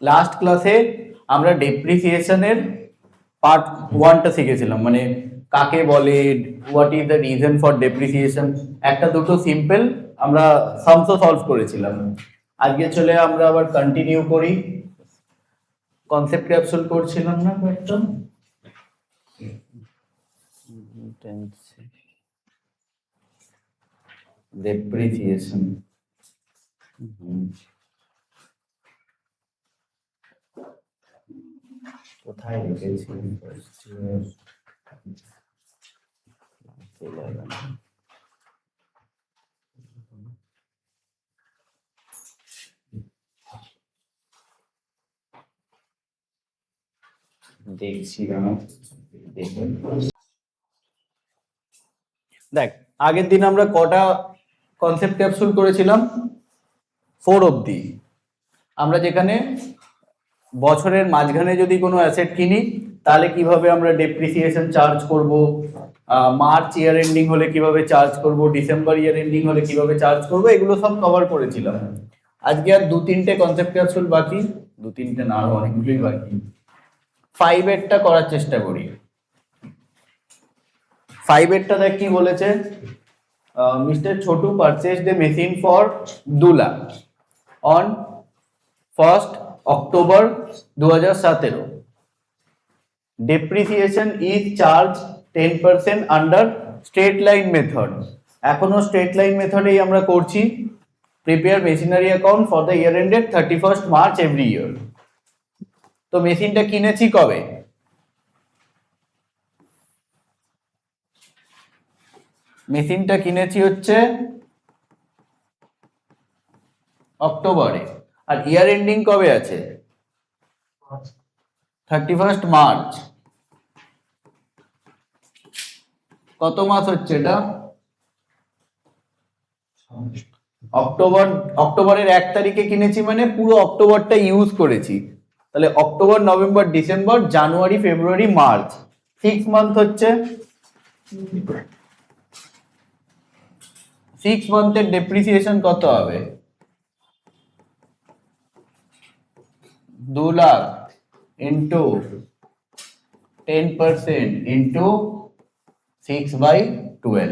Last ক্লাসে আমরা ডেপ্রিসিয়েশনের part 1টা শিখেছিলাম, মানে কাকে বলে, what is the reason for depreciation, একটা দুটো সিম্পল আমরা সামসও সলভ করেছিলাম। আজকে চলে আমরা আবার কন্টিনিউ করি। কনসেপ্ট ক্যাপসুল করছিলাম না কয়েকটা, ডেপ্রিসিয়েশন। কোথায় রেখেছি? দেখছি দেখ, আগের দিন আমরা কটা কনসেপ্ট ক্যাপসুল করেছিলাম? 4 অবধি। আমরা যেখানে বছরের মাঝখানে যদি কোনো অ্যাসেট কিনি তাহলে কিভাবে আমরা ডেপ্রিসিয়েশন চার্জ করব, মার্চ ইয়ার এন্ডিং হলে কিভাবে চার্জ করব, ডিসেম্বর ইয়ার এন্ডিং হলে কিভাবে চার্জ করব, এগুলো সব কভার করেছিলাম। আজকে আর 2-3টে কনসেপ্ট ক্যাপসুল বাকি, 2-3টে না, আরো অনেকগুলোই বাকি। 5-এরটা করার চেষ্টা করি। 5-এরটা দেখ কি বলেছে, mister Chhotu purchased A machine for 2 lakh on 1st October 2017. Depreciation is charged 10% under straight line method. এখনো straight line method এই আমরা করছি। Prepare machinery account for the year ended 31st March every year. তো মেশিনটা কিনেছি কবে? মেশিনটা কিনেছি হচ্ছে অক্টোবরে, আর ইয়ার এন্ডিং কবে আছে? 31st March. কত মাস হচ্ছে এটা? অক্টোবরের 1 তারিখে কিনেছি, মানে পুরো অক্টোবরটা ইউজ করেছি। তাহলে October, November, December, January, February, March, 6 month হচ্ছে। 6 মান্থের ডেপ্রিসিয়েশন কত হবে? 2 লাখ ইন্টু 10% ইন্টু 6/12,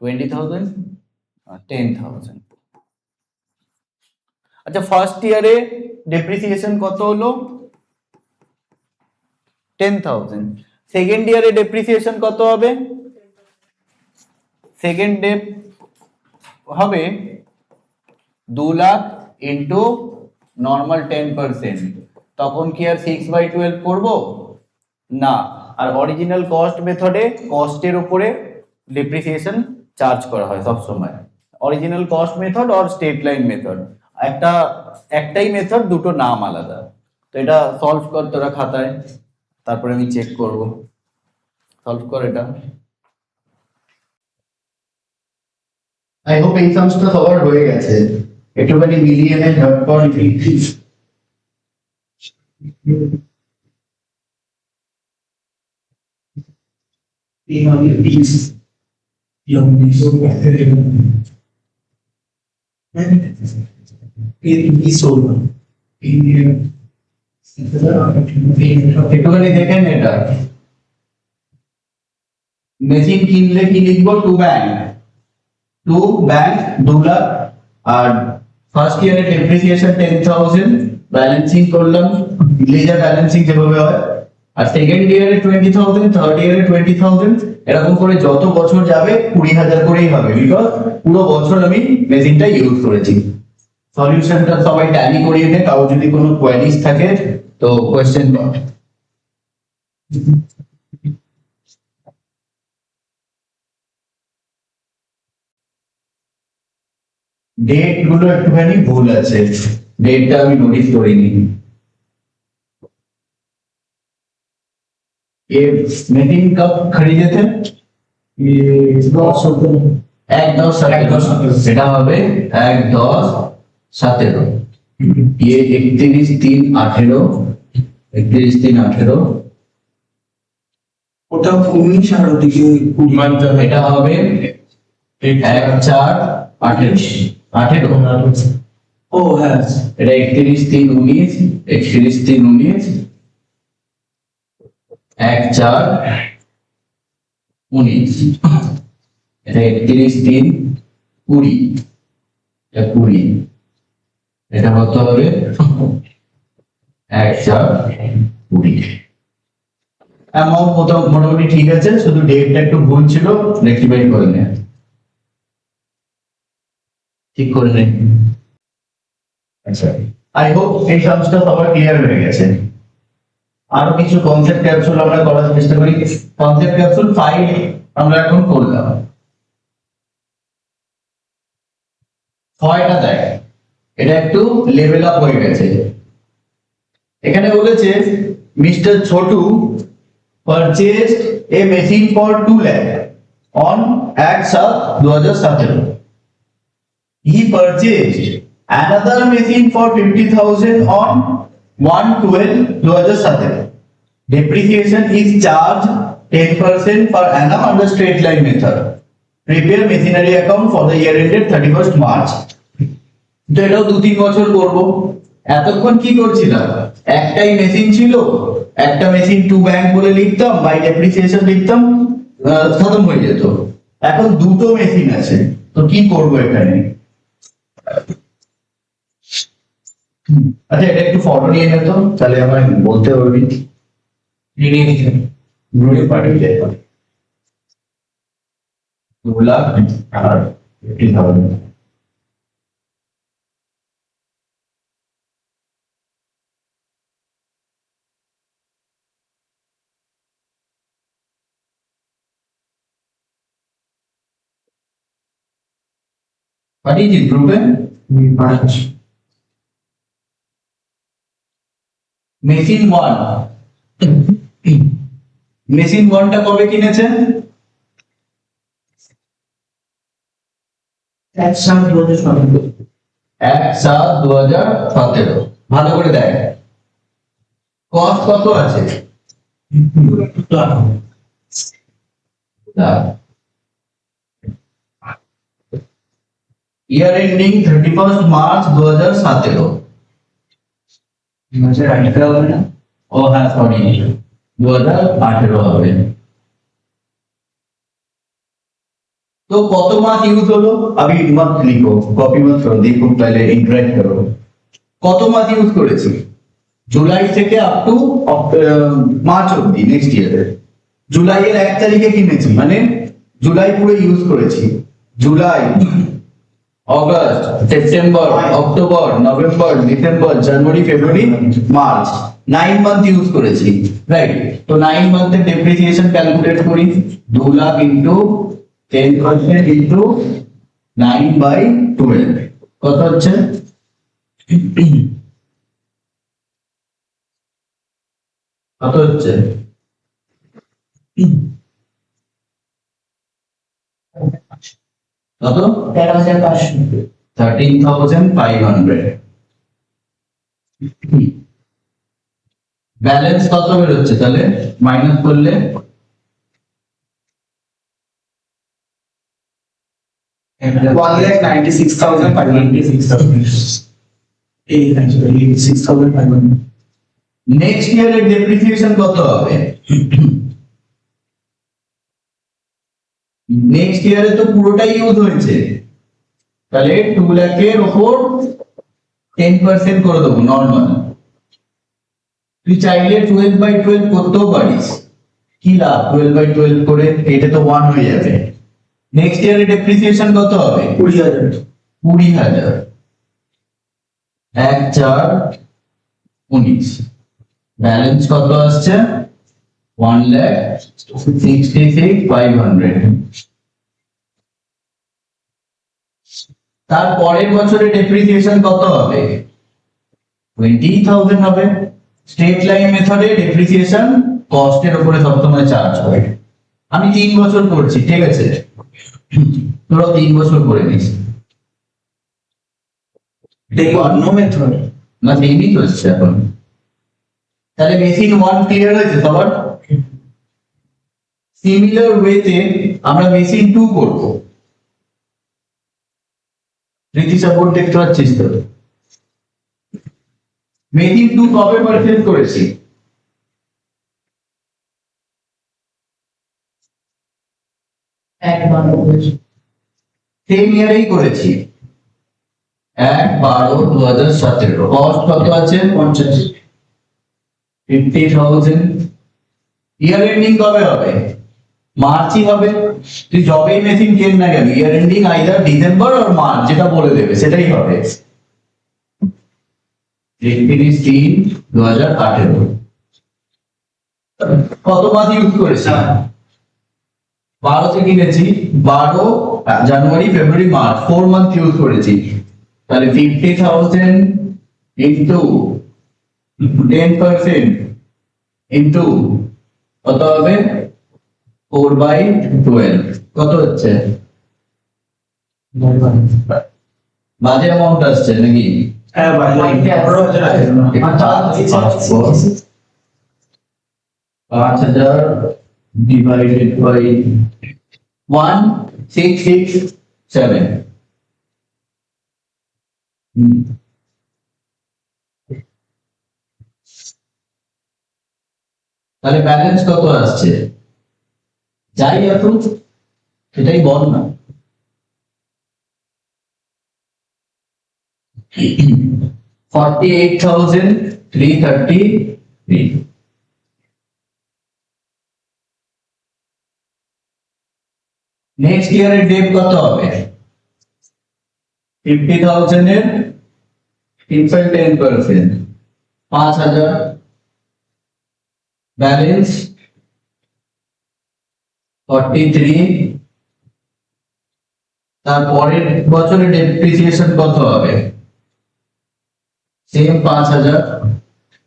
20,000, 10,000। আচ্ছা, ফার্স্ট ইয়ারে ডেপ্রিসিয়েশন কত হলো? 10,000। সেকেন্ড ইয়ারে ডেপ্রিসিয়েশন কত হবে? সেকেন্ড ডে হবে 2 লাখ ইন্টু নর্মাল 10%। তখন কি আর 6/12 করব না, আর অরিজিনাল কস্ট মেথডে কস্টের উপরে ডেপ্রিসিয়েশন চার্জ করা হয় সব সময়। অরিজিনাল কস্ট মেথড আর স্ট্রেট লাইন মেথড একটাই মেথড, দুটো নাম আলাদা। তো এটা সলভ কর তোরা খাতায়, তারপরে আমি চেক করব। সলভ কর এটা। আই হোপ এই সামসটা সবার হয়ে গেছে। একটুখানি মিলিয়ে নেন ঝটপট। একটুখানি দেখেন এটা। মেশিন কিনলে কি লিখবো? টু ব্যাংক 2 লাখ, আর ফার্স্ট ইয়ারে ডেপ্রিসিয়েশন 10,000, ব্যালেন্সিং করলাম, লেজার ব্যালেন্সিং যেভাবে হয়। আর সেকেন্ড ইয়ারে 20,000, থার্ড ইয়ারে 20,000, এরকম করে যত বছর যাবে 20,000 করেই হবে, বিকজ পুরো বছর আমি মেশিনটা ইউজ করেছি। সলিউশনটা সবাই ট্যালি করিয়ে নে, কারো যদি কোনো কোয়েরিজ থাকে তো কোয়েশ্চেন কর। डेट गुलो একটুখানি ভুল আছে, ডেটটা আমি নোটিস করিনি। ये मेटिंग कब खरीदे थे? ये 1/10/17 এটা হবে 1/10/17। ये 31/3/18, 31/3/18 ওটা 19 আর ওদিকে এটা হবে 1/4/18। ও হ্যাঁ, এটা 31/3/19, 31/3/19, 1/4/19, এটা 31/3/20, এটা 20, এটা কত হবে 1/4/20। অ্যামাউন্ট মোটামুটি ঠিক আছে, শুধু ডেটটা একটু ভুল ছিল, রেক্টিফাই করে নেয়, ঠিক করে নে। আচ্ছা, আই হোপ এই সামসটা সবার ক্লিয়ার হয়ে গেছে। আরো কিছু কনসেপ্ট ক্যাপসুল আমরা করার চেষ্টা করি। কনসেপ্ট ক্যাপসুল 5 আমরা এখন করলাম। 6টা দেখ, এটা একটু লেভেল আপ হয়ে গেছে। এখানে বলেছে mister Chhotu purchased a machine for 2 lakh on 1/7/2017. He purchased another machine for 50,000 on 1/12/2017. Depreciation is charged 10% per annum under straight line method. Prepare machinery account for the year ended 31st March. তো এটাও 2-3 বছর করব। এতক্ষণ কি করছিলাম, একটাই machine ছিল, একটা মেশিন টু ব্যাংক বলে লিখতাম, বাই ডেপ্রিসিয়েশন লিখতাম, খতম হয়ে যেত। এখন দুটো মেশিন আছে, তো কি করব এখানে? আচ্ছা, এটা একটু ফটো নিয়ে নিত, তাহলে আমার বলতে পারবি। গ্রুপে পাঠিয়ে দেয় 2 লাখ আর 50,000। পাঠিয়েছি গ্রুপে। মেশিন 1, মেশিন 1টা কবে কিনেছেন? 1/7/2017। ভালো করে দেখ, কস্ট কত আছে? Year ending 31st March 2017। ও হ্যাঁ, সরি, 2018 হবে। तो কত মাস ইউজ হলো? अभी मत लिखो, कॉपी मत करो, देखो पहले इंटरेक्ट करो। কত মাস ইউজ করেছি? জুলাই থেকে আপ টু মার্চ অবধি, নেক্সট ইয়ারে। জুলাইয়ের 1 তারিখে কিনেছি, মানে জুলাই পুরো ইউজ করেছি। July, August, September, October, November, December, January, February, March, 9 month use করেছি, রাইট? তো 9 মান্থের ডেপ্রিসিয়েশন ক্যালকুলেট করি। 2 লাখ ইনটু 10% ইনটু 9/12 কত হচ্ছে? কত হচ্ছে? কত? 13,500। 13,500। ব্যালেন্স কত বেরোচ্ছে তাহলে মাইনাস করলে? নেক্সট ইয়ারের ডেপ্রিসিয়েশন কত হবে? নেক্সট ইয়ারে তো পুরোটাই ইউজ হয়েছে, তাহলে 2 লাখের উপর 10% করে দেবো নর্মাল। তুই চাইলে 12/12 করতেও পারিস, কি লাভ 12/12 করে? এটা তো 1 হয়ে যাবে। নেক্সট ইয়ারে ডেপ্রিসিয়েশন কত হবে? 20,000। 20,000, 1/4/19। ব্যালেন্স কত আসছে? 1,66,500। তার পরের বছরে ডেপ্রিসিয়েশন কত হবে? 20,000 হবে। স্ট্রেট লাইন মেথডে ডেপ্রিসিয়েশন কস্টের উপরে সবসময় চার্জ হয়। আমি 3 বছর করছি, ঠিক আছে? তোরা 3 বছর করে নিস। অন্য মেথড না, সেমই চলছে এখন। তাহলে মেশিন 1 ক্লিয়ার হয়েছে সবার? সিমিলার ওয়েতে আমরা মেশিন 2 করব। রীতি সাপোর্ট দেখতে পাচ্ছিস তো? মেথিন 2 কবে পারচেজ করেছি? সেম ইয়ারেই করেছি, 1/12/2017। কস্ট কত আছে? 50,000। ইয়ার এন্ডিং কবে হবে? মার্চই হবে। তুই যবেই মেশিন কেন না কেন, ইয়ার এন্ডিং আইদার ডিসেম্বর আর মার্চ, যেটা বলে দেবে সেটাই হবে। 31/3/2018। কত মাস ইউজ করেছি? 12 কিনেছি, 12 জানুয়ারি ফেব্রুয়ারি মার্চ, 4 মান্থ ইউজ করেছি। তাহলে 50,000 ইন্টু 10% ইন্টু কত হবে? 4/12 কত হচ্ছে? বাজে অ্যামাউন্ট আসছে নাকি? হ্যাঁ ভাই 5,000 divided by 1667। তাহলে ব্যালেন্স কত আসছে? যাই এখন সেটাই বল না। 48,333। নেক্সট ইয়ারের ডেট কত হবে? 50,000 এর 10%, 5,000। ব্যালেন্স 43। তারপরের বছরে ডেপ্রিসিয়েশন কত হবে? সেম 5,000।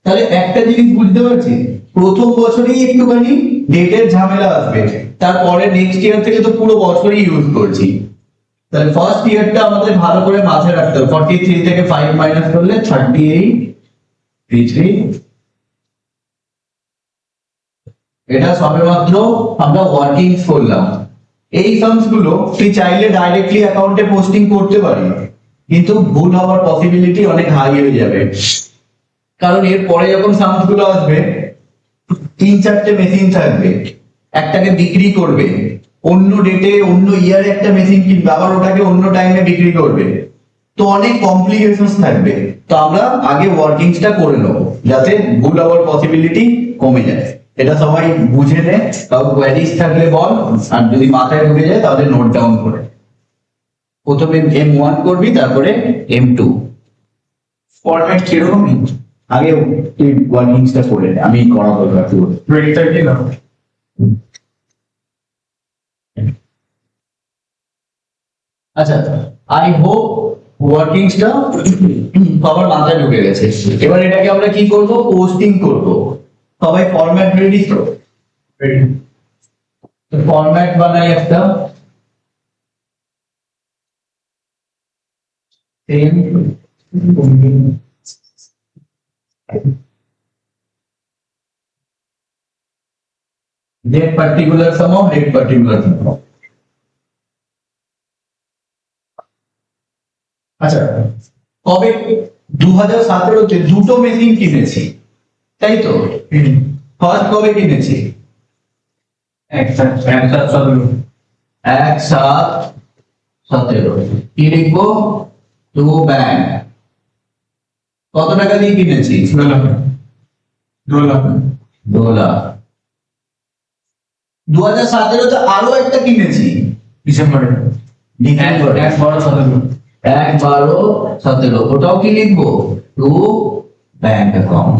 তাহলে একটা জিনিস বুঝতে পারছি, প্রথম বছরেই একটুখানি ডেটের ঝামেলা আসবে, তারপরে নেক্সট ইয়ার থেকে তো পুরো বছরই ইউজ করছি। তাহলে ফার্স্ট ইয়ারটা আমাদের ভালো করে মাথায় রাখতে হবে। 43 থেকে 5 মাইনাস করলে 38/3। এটা সবেমাত্র আমরা ওয়ার্কিংস করলাম। এই সামস গুলো তুই চাইলে ডাইরেক্টলি অ্যাকাউন্টে পোস্টিং করতে পারি, কিন্তু ভুল হওয়ার পসিবিলিটি অনেক হাই হয়ে যাবে। কারণ এর পরে যখন সামস গুলো আসবে, 3-4টে মেশিন থাকবে, একটাকে বিক্রি করবে, অন্য ডেটে অন্য ইয়ারে একটা মেশিন কিনবে, আবার ওটাকে অন্য টাইমে বিক্রি করবে, তো অনেক কমপ্লিকেশনস থাকবে। তো আমরা আগে ওয়ার্কিংসটা করে নেবো যাতে ভুল হওয়ার পসিবিলিটি কমে যায়। এটা সবাই বুঝে নে, কাউ কোয়ারিজ থাকলে বল, আর যদি মাথায় ঢুকে যায় তাহলে নোট ডাউন করে। প্রথমে M1 করবি, তারপরে M2। ফরম্যাট কিরকম? আগে তুই ওয়ার্কিংসটা করে নে, আমি করাবো বাকি। 2030 না? আচ্ছা, আই হোপ ওয়ার্কিংসটা সবার মাথায় ঢুকে গেছে। এবার এটাকে আমরা কি করব? পোস্টিং করব। সবাই ফরম্যাট রেডি তো? ফরম্যাট বানাই একটা। Same date particular sum of date particular sum. আচ্ছা, কবে? 2017-তে দুটো মেশিন কিনেছি, তাই তো? ফার্স্ট কবে কিনেছি? 1/7/17। কি লিখবো? To bank. কত টাকা দিয়ে কিনেছি? 2 লাখ। 2 লাখ। 2017-তে আরো একটা কিনেছি, ডিসেম্বরে। ডিসেম্বরে। 1/12/17। ওটাও কি লিখবো? To bank account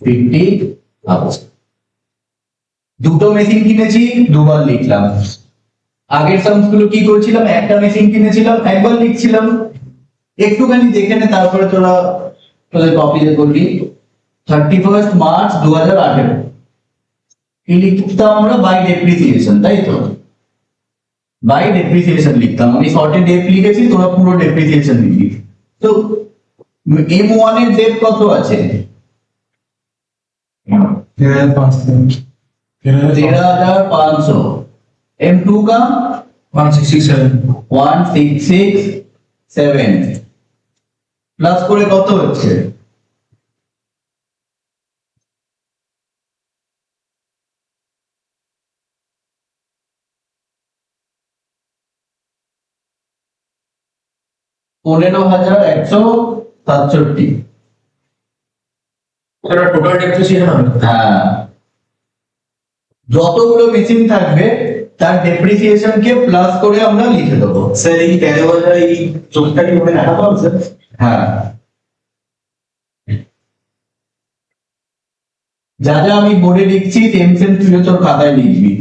50,000। দুটো মেশিন কিনেছি, দুবার লিখলাম। আগের সামস গুলো কি করছিলাম? একটা মেশিন কিনেছিলাম, একবার লিখছিলাম। একটুখানি দেখে নে, তারপরে তোদের কপিতে করবি। 31 মার্চ 2018 কি লিখতাম আমরা? বাই ডেপ্রিসিয়েশন, তাই তো? বাই ডেপ্রিসিয়েশন লিখতাম। আমি শর্টে ডেপ লিখেছি, তোরা পুরো ডেপ্রিসিয়েশন লিখবি। তো M1 এর ডেপ কত আছে? 13,500। M2 का 1667 প্লাস করে কত হচ্ছে? 15,167। সেটা টোটাল ডেপ্রিসিয়েশন হবে। হ্যাঁ, যতগুলো মেশিন থাকবে তার ডেপ্রিসিয়েশন কে প্লাস করে আমরা লিখে দেবো। স্যার এই 13,000 এই চোখটা কি ওখানে দেখাতে হবে স্যার? হ্যাঁ, যা যা আমি বোর্ডে লিখছি সেম সেম তুই তোর খাতায় লিখবি,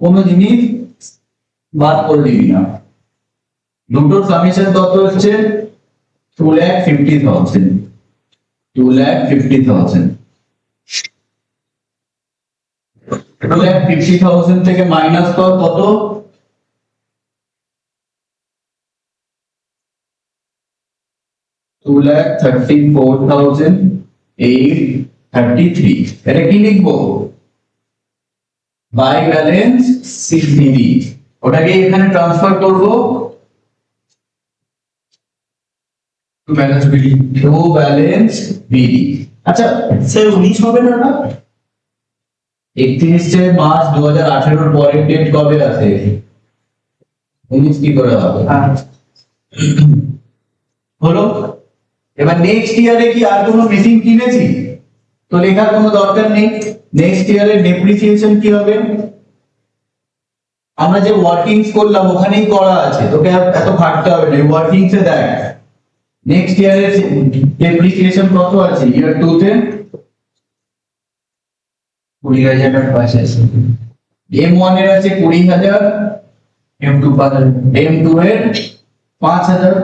কোনো জিনিস বাদ করে দিবি না। দুটোর সামেশন কত হচ্ছে? 2,50,000। 2,50,000 2,50,000 থেকে মাইনাস কর কত? 2,34,833। এটা কি লিখবো? বাই ব্যালেন্স সিডি, ওটাকে এখানে ট্রান্সফার করব balance bill. To balance BD. আচ্ছা স্যার 19 হবে না ওটা? 31 মার্চ 2018 পরের ডেট কবে আছে? 19 কি করে হবে? হলো। এবার নেক্সট ইয়ারে কি আর কোনো মেশিন কিনেছি? তো লেখার কোনো দরকার নেই। নেক্সট ইয়ারে ডেপ্রিসিয়েশন কি হবে? আমরা যে ওয়ার্কিংস করলাম ওখানেই করা আছে, তোকে আর এত খাটতে হবে না। ওয়ার্কিংসে দেখ নেক্সট ইয়ারে ডেপ্রিসিয়েশন কত আছে ইয়ার 2 তে? 20,000 এর পাশে আছে। M1 এর আছে 20,000, M2 পাতাল। M2 এর 5,000।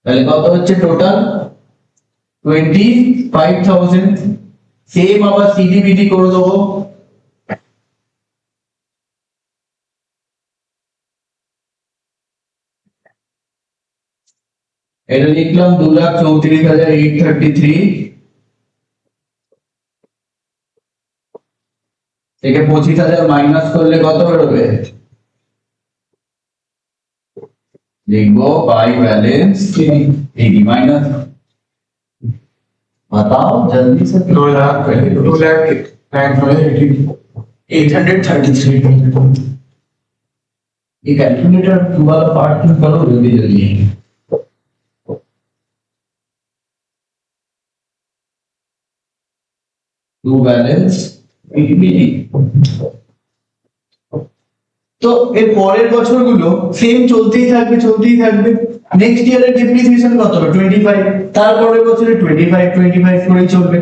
তাহলে কত হচ্ছে টোটাল? 25,000। সেম আবার সিডিবিডি করে দেবো। এটা লিখলাম 2,34,833 থেকে 25,000 মাইনাস করলে কত বেরোবে? लिखो बाई बैलेंस एडी माइनस। बताओ जल्दी से। 2 लाख 833। ये कैलकुलेटर वाला पार्ट क्यों करो जल्दी जल्दी। टू बैलेंस एडी। তো এর পরের বছরগুলো সেম চলতেই থাকবে। নেক্সট ইয়ারের ডেপ্রিসিয়েশন কত হবে? 25। তারপরের বছরে 25 করেই চলবে।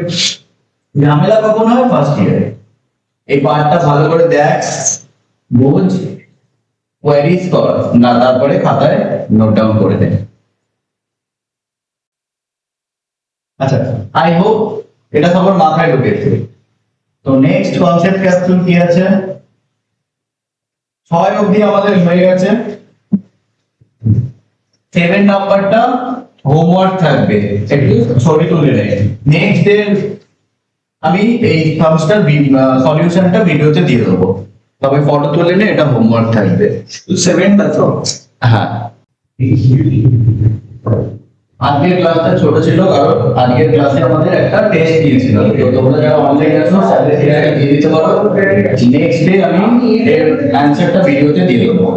ঝামেলা কখন হয়? ফার্স্ট ইয়ারে। এই পার্টটা ভালো করে দেখ, বোঝ, কোয়ারিজ কর, না তারপরে খাতায় নোট ডাউন করে দে। আচ্ছা, আই হোপ এটা সবার মাথায় ঢুকেছে। তো নেক্সট কনসেপ্ট ক্যাপসুল কি আছে? 6 অবধি আমাদের হয়ে গেছে। 7 নাম্বারটা হোমওয়ার্ক থাকবে, একটু ছবি তুলে নেই। নেক্সট ডে আমি এই সামস্টার সলিউশনটা ভিডিওতে দিয়ে দেবো, তবে ফটো তুলে নে, এটা হোমওয়ার্ক থাকবে। 7টা তো? হ্যাঁ, আজকের ক্লাসটা ছোট ছিল কারণ আজকের ক্লাসে আমাদের একটা টেস্ট দিয়েছিল। তো তোমরা যারা অনলাইন আছো তাদের সেটা দিয়ে দিতে পারো। নেক্সট ডে আমি এর অ্যানসারটা ভিডিওতে দিয়ে দেবো।